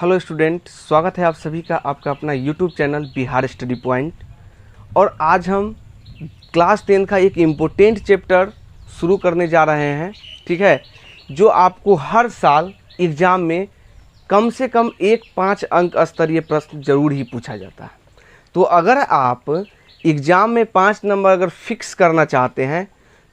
Hello student, स्वागत है आप सभी का आपका अपना YouTube channel Bihar study point. और आज हम क्लास 10 का एक इम्पोर्टेंट चैप्टर शुरू करने जा रहे हैं, ठीक है, जो आपको हर साल एग्ज़ाम में कम से कम 5 अंक स्तरीय प्रश्न जरूर ही पूछा जाता है। तो अगर आप एग्ज़ाम में 5 नंबर अगर फिक्स करना चाहते हैं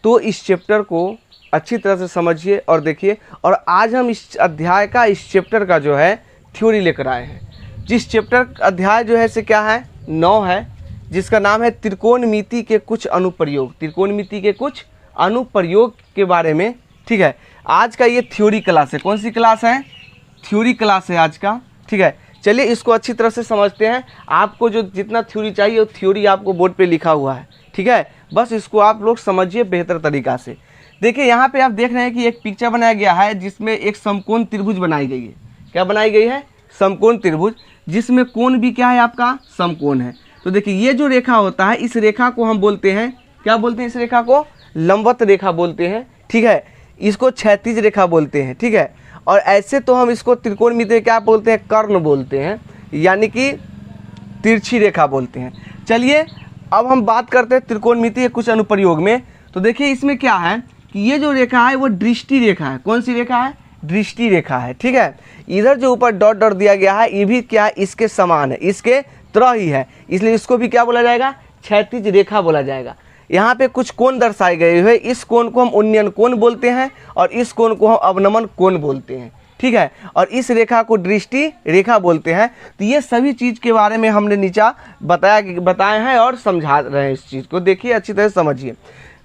तो इस चैप्टर को अच्छी तरह से समझिए और देखिए। और आज हम इस अध्याय का, इस चैप्टर का जो है थ्योरी लेकर आए हैं। जिस चैप्टर अध्याय जो है से क्या है, 9 है, जिसका नाम है त्रिकोणमिति के कुछ अनुप्रयोग। त्रिकोणमिति के कुछ अनुप्रयोग के बारे में, ठीक है। आज का ये थ्योरी क्लास है। कौन सी क्लास है? थ्योरी क्लास है आज का, ठीक है। चलिए इसको अच्छी तरह से समझते हैं। आपको जो जितना थ्योरी चाहिए वो थ्योरी आपको बोर्ड पे लिखा हुआ है, ठीक है। बस इसको आप लोग समझिए बेहतर तरीक़ा से। देखिए यहाँ पे आप देख रहे हैं कि एक पिक्चर बनाया गया है जिसमें एक समकोण त्रिभुज बनाई गई है। क्या बनाई गई है? समकोण त्रिभुज, जिसमें कोण भी क्या है आपका? समकोण है। तो देखिए ये जो रेखा होता है, इस रेखा को हम बोलते हैं, क्या बोलते हैं? इस रेखा को लंबवत रेखा बोलते हैं, ठीक है। इसको क्षैतिज रेखा बोलते हैं, ठीक है। और ऐसे तो हम इसको त्रिकोणमिति में क्या बोलते हैं? कर्ण बोलते हैं, यानी कि तिरछी रेखा बोलते हैं। चलिए अब हम बात करते हैं त्रिकोणमिति के कुछ अनुप्रयोग में। तो देखिए इसमें क्या है कि ये जो रेखा है वो दृष्टि रेखा है। कौन सी रेखा है? दृष्टि रेखा है, ठीक है। इधर जो ऊपर डॉट डॉट दिया गया है ये भी क्या है? इसके समान है, इसके तरह ही है, इसलिए इसको भी क्या बोला जाएगा? क्षैतिज रेखा बोला जाएगा। यहाँ पे कुछ कोण दर्शाए गए हुए, इस कोण को हम उन्नयन कोण बोलते हैं और इस कोण को हम अवनमन कोण बोलते हैं, ठीक है। और इस रेखा को दृष्टि रेखा बोलते हैं। तो ये सभी चीज़ के बारे में हमने नीचा बताए हैं और समझा रहे हैं। इस चीज़ को देखिए अच्छी तरह समझिए।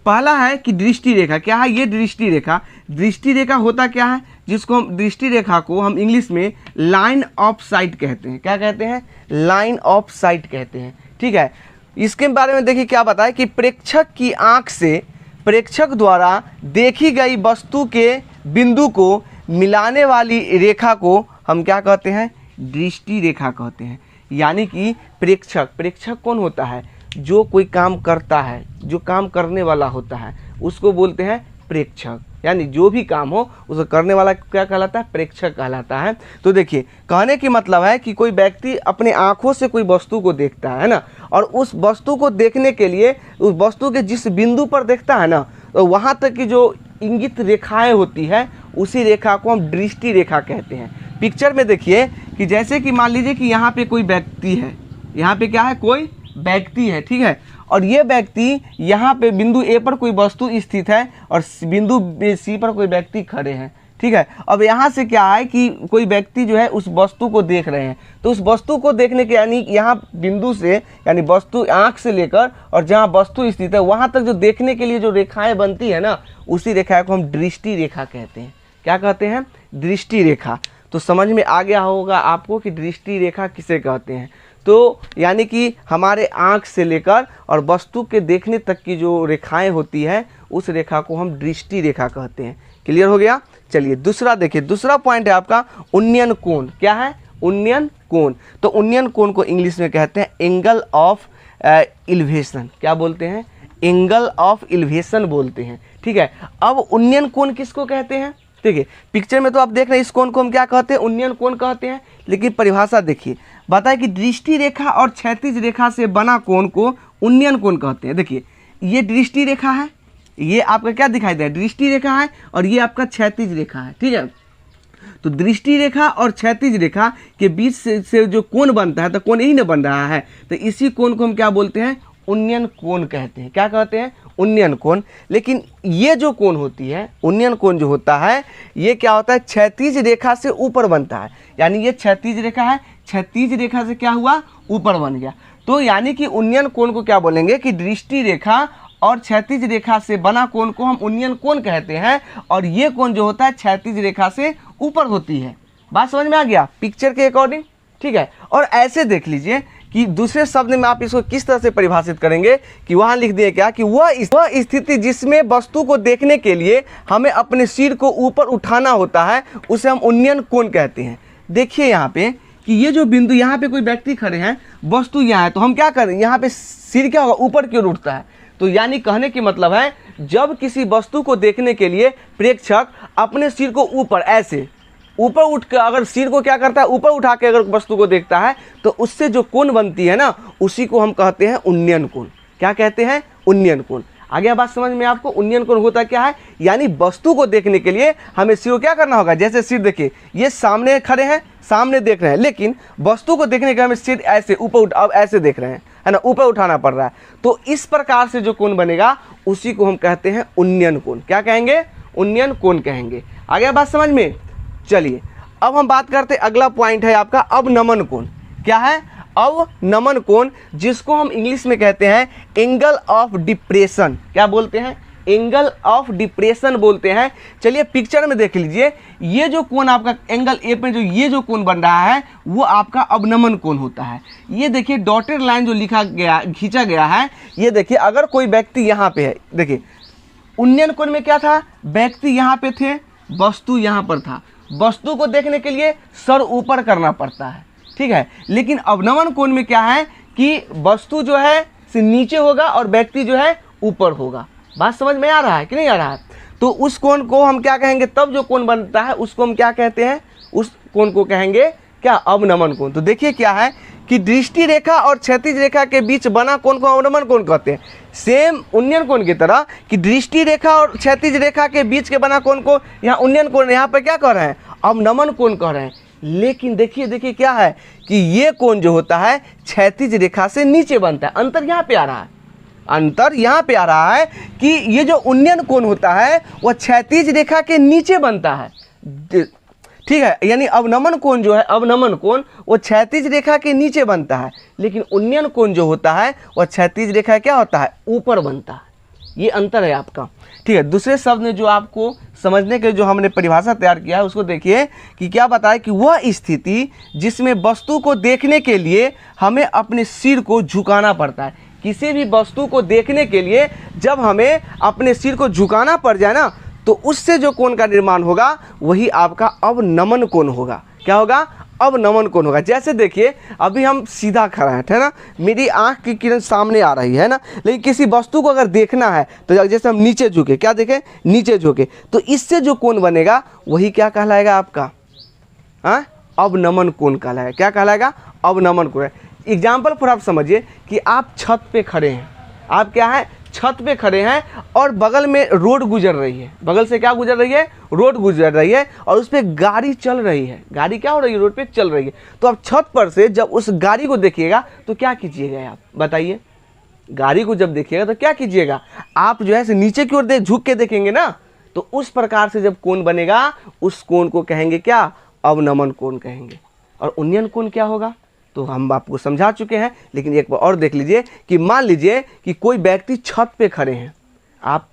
पहला है कि दृष्टि रेखा। क्या है ये दृष्टि रेखा? दृष्टि रेखा होता क्या है? जिसको हम दृष्टि रेखा को हम इंग्लिश में लाइन ऑफ साइट कहते हैं। क्या कहते हैं? लाइन ऑफ साइट कहते हैं, ठीक है। इसके बारे में देखिए क्या बताए कि प्रेक्षक की आंख से प्रेक्षक द्वारा देखी गई वस्तु के बिंदु को मिलाने वाली रेखा को हम क्या कहते हैं? दृष्टि रेखा कहते हैं। यानी कि प्रेक्षक कौन होता है? जो कोई काम करता है, जो काम करने वाला होता है, उसको बोलते हैं प्रेक्षक। यानी जो भी काम हो उसको करने वाला क्या कहलाता है? प्रेक्षक कहलाता है। तो देखिए कहने की मतलब है कि कोई व्यक्ति अपने आँखों से कोई वस्तु को देखता है ना, और उस वस्तु को देखने के लिए उस वस्तु के जिस बिंदु पर देखता है ना, तो वहाँ तक की जो इंगित रेखाएं होती है उसी रेखा को हम दृष्टि रेखा कहते हैं। पिक्चर में देखिए कि जैसे कि मान लीजिए कि यहाँ पे कोई व्यक्ति है, यहाँ पे क्या है? कोई व्यक्ति है, ठीक है। और ये व्यक्ति यहाँ पे बिंदु ए पर कोई वस्तु स्थित है और बिंदु सी पर कोई व्यक्ति खड़े हैं, ठीक है। अब यहाँ से क्या है कि कोई व्यक्ति जो है उस वस्तु को देख रहे हैं। तो उस वस्तु को देखने के यानी यहाँ बिंदु से, यानी वस्तु आँख से लेकर और जहाँ वस्तु स्थित है वहाँ तक जो देखने के लिए जो रेखाएं बनती है ना, उसी रेखा को हम दृष्टि रेखा कहते हैं। क्या कहते हैं? दृष्टि रेखा। तो समझ में आ गया होगा आपको कि दृष्टि रेखा किसे कहते हैं। तो यानी कि हमारे आँख से लेकर और वस्तु के देखने तक की जो रेखाएं होती है उस रेखा को हम दृष्टि रेखा कहते हैं। क्लियर हो गया? चलिए दूसरा देखिए, दूसरा पॉइंट है आपका उन्नयन कोण। क्या है? उन्नयन कोण। तो उन्नयन कोण को इंग्लिश में कहते हैं एंगल ऑफ इलिवेशन। क्या बोलते हैं? एंगल ऑफ इलिवेशन बोलते हैं, ठीक है। अब उन्नयन कोण किसको कहते हैं? देखिए पिक्चर में तो आप देख रहे हैं इस कोण को हम क्या कहते हैं? उन्नयन कोण कहते हैं। लेकिन परिभाषा देखिए, बताए कि दृष्टि रेखा और क्षैतिज रेखा से बना कोण को उन्नयन कोण कहते हैं। देखिए ये दृष्टि रेखा है, ये आपका क्या दिखाई दे रहा है? दृष्टि रेखा है, और ये आपका क्षैतिज रेखा है, ठीक है। तो दृष्टि रेखा और क्षैतिज रेखा के बीच से जो कोण बनता है, तो कोण यही ना बन रहा है, तो इसी कोण को हम क्या बोलते हैं? उन्नयन कोण कहते हैं। क्या कहते हैं? उन्नयन कोण। लेकिन ये जो कोण होती है, उन्नयन कोण जो होता है, ये क्या होता है? क्षैतिज रेखा से ऊपर बनता है। यानी ये क्षैतिज रेखा है, क्षैतिज रेखा से क्या हुआ? ऊपर बन गया। तो यानी कि उन्नयन कोण को क्या बोलेंगे कि दृष्टि रेखा और क्षैतिज रेखा से बना कोण को हम उन्नयन कोण कहते हैं। और ये कोण जो होता है क्षैतिज रेखा से ऊपर होती है। बात समझ में आ गया पिक्चर के अकॉर्डिंग, ठीक है। और ऐसे देख लीजिए कि दूसरे शब्द में आप इसको किस तरह से परिभाषित करेंगे कि वहाँ लिख दिए क्या कि वह स्थिति जिसमें वस्तु को देखने के लिए हमें अपने सिर को ऊपर उठाना होता है, उसे हम उन्नयन कोण कहते हैं। देखिए यहाँ पे कि ये जो बिंदु, यहाँ पे कोई व्यक्ति खड़े हैं, वस्तु यहाँ है, तो हम क्या करें? यहाँ पे सिर क्या होगा? ऊपर की ओर उठता है। तो यानी कहने की मतलब है जब किसी वस्तु को देखने के लिए प्रेक्षक अपने सिर को ऊपर ऐसे ऊपर उठ कर अगर सिर को क्या करता है, ऊपर उठा के अगर वस्तु को देखता है तो उससे जो कोण बनती है ना, उसी को हम कहते हैं उन्नयन कोण। क्या कहते हैं? उन्नयन कोण। आ गया बात समझ में आपको? उन्नयन कोण होता क्या है, यानी वस्तु को देखने के लिए हमें सिर को क्या करना होगा, जैसे सिर देखिए ये सामने खड़े हैं, सामने देख रहे हैं, लेकिन वस्तु को देखने के लिए हमें सिर ऐसे ऊपर उठ, अब ऐसे देख रहे हैं, है ना, ऊपर उठाना पड़ रहा है। तो इस प्रकार से जो कोण बनेगा उसी को हम कहते हैं उन्नयन कोण। क्या कहेंगे? उन्नयन कोण कहेंगे। आ गया बात समझ में? चलिए अब हम बात करते हैं, अगला पॉइंट है आपका अवनमन कोण। क्या है? अवनमन कोण, जिसको हम इंग्लिश में कहते हैं एंगल ऑफ डिप्रेशन। क्या बोलते हैं? एंगल ऑफ डिप्रेशन बोलते हैं। चलिए पिक्चर में देख लीजिए, ये जो कोण आपका एंगल ए पे जो ये जो कोण बन रहा है वो आपका अवनमन कोण होता है। ये देखिए डॉटेड लाइन जो लिखा गया, खींचा गया है, ये देखिए अगर कोई व्यक्ति यहाँ पे है, देखिए उन्नयन कोण में क्या था, व्यक्ति यहाँ पे थे, वस्तु यहाँ पर था। वस्तु को देखने के लिए सर ऊपर करना पड़ता है, ठीक है, लेकिन अवनमन कोण में क्या है कि वस्तु जो है से नीचे होगा और व्यक्ति जो है ऊपर होगा। बात समझ में आ रहा है कि नहीं आ रहा है? तो उस कोण को हम क्या कहेंगे, तब जो कोण बनता है उसको हम क्या कहते हैं, उस कोण को कहेंगे क्या, अवनमन कोण। तो देखिए क्या है कि दृष्टि रेखा और क्षैतिज रेखा के बीच बना कोण को अवनमन कोण कहते हैं। सेम उन्नयन कोण की तरह कि दृष्टि रेखा और क्षैतिज रेखा के बीच के बना कोण को यहाँ उन्नयन कोण, यहाँ पर क्या कह रहे हैं, अवनमन कोण कह रहे हैं। लेकिन देखिए क्या है कि ये कोण जो होता है क्षैतिज रेखा से नीचे बनता है। अंतर यहाँ पे आ रहा है, अंतर यहाँ पे आ रहा है कि ये जो उन्नयन कोण होता है वह क्षैतिज रेखा के नीचे बनता है, ठीक है, यानी अवनमन कोण जो है, अवनमन कोण वो क्षैतिज रेखा के नीचे बनता है, लेकिन उन्नयन कोण जो होता है वह क्षैतिज रेखा क्या होता है, ऊपर बनता है। ये अंतर है आपका, ठीक है। दूसरे शब्द में जो आपको समझने के जो हमने परिभाषा तैयार किया है उसको देखिए कि क्या बताया कि वह स्थिति जिसमें वस्तु को देखने के लिए हमें अपने सिर को झुकाना पड़ता है। किसी भी वस्तु को देखने के लिए जब हमें अपने सिर को झुकाना पड़ जाए ना, तो उससे जो कोण का निर्माण होगा वही आपका अवनमन कोण होगा। क्या होगा? अवनमन कोण होगा। जैसे देखिए अभी हम सीधा खड़ा हैं, है ना, मेरी आंख की किरण सामने आ रही है ना, लेकिन किसी वस्तु को अगर देखना है तो जैसे हम नीचे झुके, क्या देखें, नीचे झुके, तो इससे जो कोण बनेगा वही क्या कहलाएगा आपका, हाँ, अवनमन कोण कहलाएगा। क्या कहलाएगा? अवनमन कोण। एग्जाम्पल पर आप समझिए कि आप छत पे खड़े हैं, आप क्या है, छत पे खड़े हैं और बगल में रोड गुजर रही है, बगल से क्या गुजर रही है, रोड गुजर रही है और उस पर गाड़ी चल रही है, गाड़ी क्या हो रही है, रोड पे चल रही है। तो आप छत पर से जब उस गाड़ी को देखिएगा तो क्या कीजिएगा आप बताइए? गाड़ी को जब देखिएगा तो क्या कीजिएगा, आप जो है नीचे की ओर झुक के देखेंगे ना, तो उस प्रकार से जब कोण बनेगा उस कोण को कहेंगे क्या, अवनमन कोण कहेंगे। और उन्नयन कोण क्या होगा तो हम आपको समझा चुके हैं, लेकिन एक बार और देख लीजिए कि मान लीजिए कि कोई व्यक्ति छत पे खड़े हैं, आप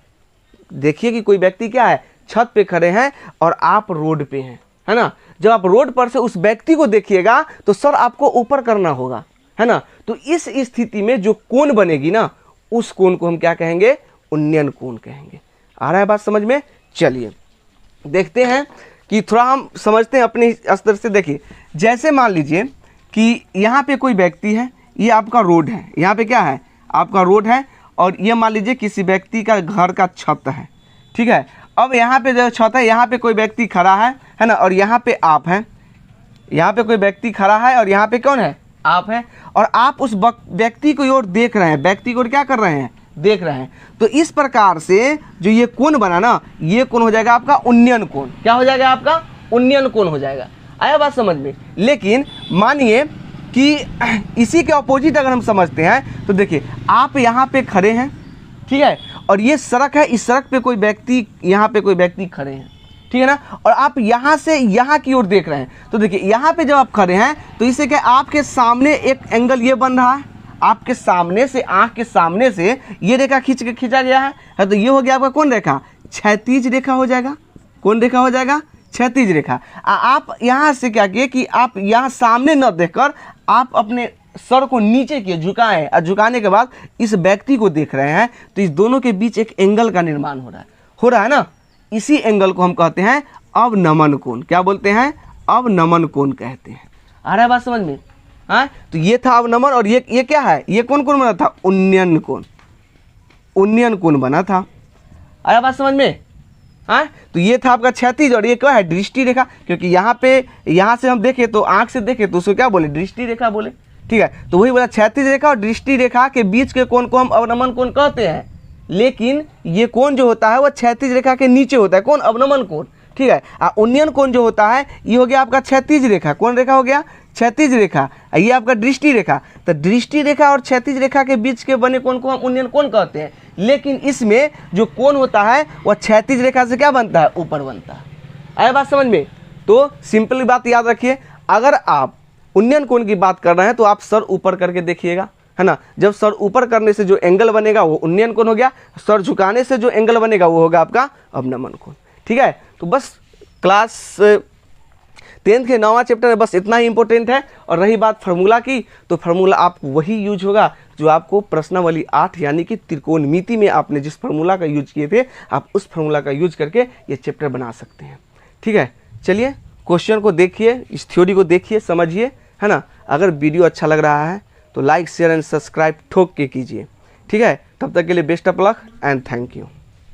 देखिए कि कोई व्यक्ति क्या है, छत पे खड़े हैं और आप रोड पे हैं, है ना। जब आप रोड पर से उस व्यक्ति को देखिएगा तो सर आपको ऊपर करना होगा, है ना। तो इस स्थिति में जो कोण बनेगी ना, उस कोण को हम क्या कहेंगे, उन्नयन कोण कहेंगे। आ रहा है बात समझ में? चलिए देखते हैं कि थोड़ा हम समझते हैं अपने स्तर से। देखिए जैसे मान लीजिए कि यहाँ पे कोई व्यक्ति है, ये आपका रोड है, यहाँ पे क्या है, आपका रोड है, और ये मान लीजिए किसी व्यक्ति का घर का छत है, ठीक है। अब यहाँ पे जो छत है, यहाँ पे कोई व्यक्ति खड़ा है ना, और यहाँ पे आप हैं, यहाँ पे कोई व्यक्ति खड़ा है और यहाँ पे कौन है, आप हैं, और आप उस व्यक्ति की ओर देख रहे हैं, व्यक्ति को क्या कर रहे हैं, देख रहे हैं। तो इस प्रकार से जो ये कोण बना ना, ये कोण हो जाएगा आपका उन्नयन कोण। क्या हो जाएगा आपका, उन्नयन कोण हो जाएगा। आया बात समझ में? लेकिन मानिए कि इसी के अपोजिट अगर हम समझते हैं तो देखिए आप यहाँ पे खड़े हैं, ठीक है, और ये सड़क है, इस सड़क पे कोई व्यक्ति, यहाँ पे कोई व्यक्ति खड़े हैं, ठीक है ना, और आप यहाँ से यहाँ की ओर देख रहे हैं। तो देखिए यहाँ पे जब आप खड़े हैं तो इससे क्या, आपके सामने एक एंगल ये बन रहा है, आपके सामने से, आँख के सामने से ये रेखा खींचा गया है, तो ये हो गया आपका कौन रेखा, क्षैतिज रेखा हो जाएगा। कौन रेखा हो जाएगा, क्षैतिज रेखा। आप यहाँ से क्या किए कि आप यहाँ सामने न देखकर आप अपने सर को नीचे किए, झुकाएं, और झुकाने के बाद इस व्यक्ति को देख रहे हैं, तो इस दोनों के बीच एक एंगल का निर्माण हो रहा है ना। इसी एंगल को हम कहते हैं अवनमन कोण। क्या बोलते हैं, अवनमन कोण कहते हैं। आ रहा है बात समझ में? हाँ, तो ये था अवनमन, और ये क्या है, ये कौन कोण बना था, उन्नयन कोण। उन्नयन कोण बना था। आ रहा बात समझ में? हाँ, तो ये था आपका क्षैतिज और ये क्या है, दृष्टि रेखा, क्योंकि यहाँ पे यहाँ से हम देखें तो आँख से देखें तो उसको क्या बोले, दृष्टि रेखा बोले। ठीक है, तो वही बोला क्षैतिज रेखा और दृष्टि रेखा के बीच के कोण को हम अवनमन कोण कहते हैं, लेकिन ये कोण जो होता है वो क्षैतिज रेखा के नीचे होता है, कौन, अवनमन कोण। ठीक है, उन्नयन कोण जो होता है ये हो गया आपका क्षैतिज रेखा, कौन रेखा हो गया, क्षैतिज रेखा। ये आपका दृष्टि रेखा, तो दृष्टि रेखा और क्षैतिज रेखा के बीच के बने कोण को हम उन्नयन कोण कहते हैं, लेकिन इसमें जो कोण होता है वह क्षैतिज रेखा से क्या बनता है, ऊपर बनता है। आया बात समझ में? तो सिंपल बात याद रखिए, अगर आप उन्नयन कोण की बात कर रहे हैं तो आप सर ऊपर करके देखिएगा, है ना। जब सर ऊपर करने से जो एंगल बनेगा वो उन्नयन कोण हो गया, सर झुकाने से जो एंगल बनेगा वो होगा आपका अवनमन कोण। ठीक है, तो बस क्लास 10th के 9वां चैप्टर में बस इतना ही इंपॉर्टेंट है। और रही बात फार्मूला की, तो फार्मूला आपको वही यूज होगा जो आपको प्रश्नावली 8 यानी कि त्रिकोणमिति में आपने जिस फार्मूला का यूज किए थे, आप उस फार्मूला का यूज करके ये चैप्टर बना सकते हैं। ठीक है, चलिए क्वेश्चन को देखिए, इस थ्योरी को देखिए, समझिए, है ना। अगर वीडियो अच्छा लग रहा है तो लाइक शेयर एंड सब्सक्राइब ठोक के कीजिए। ठीक है, तब तक के लिए best of luck and thank you.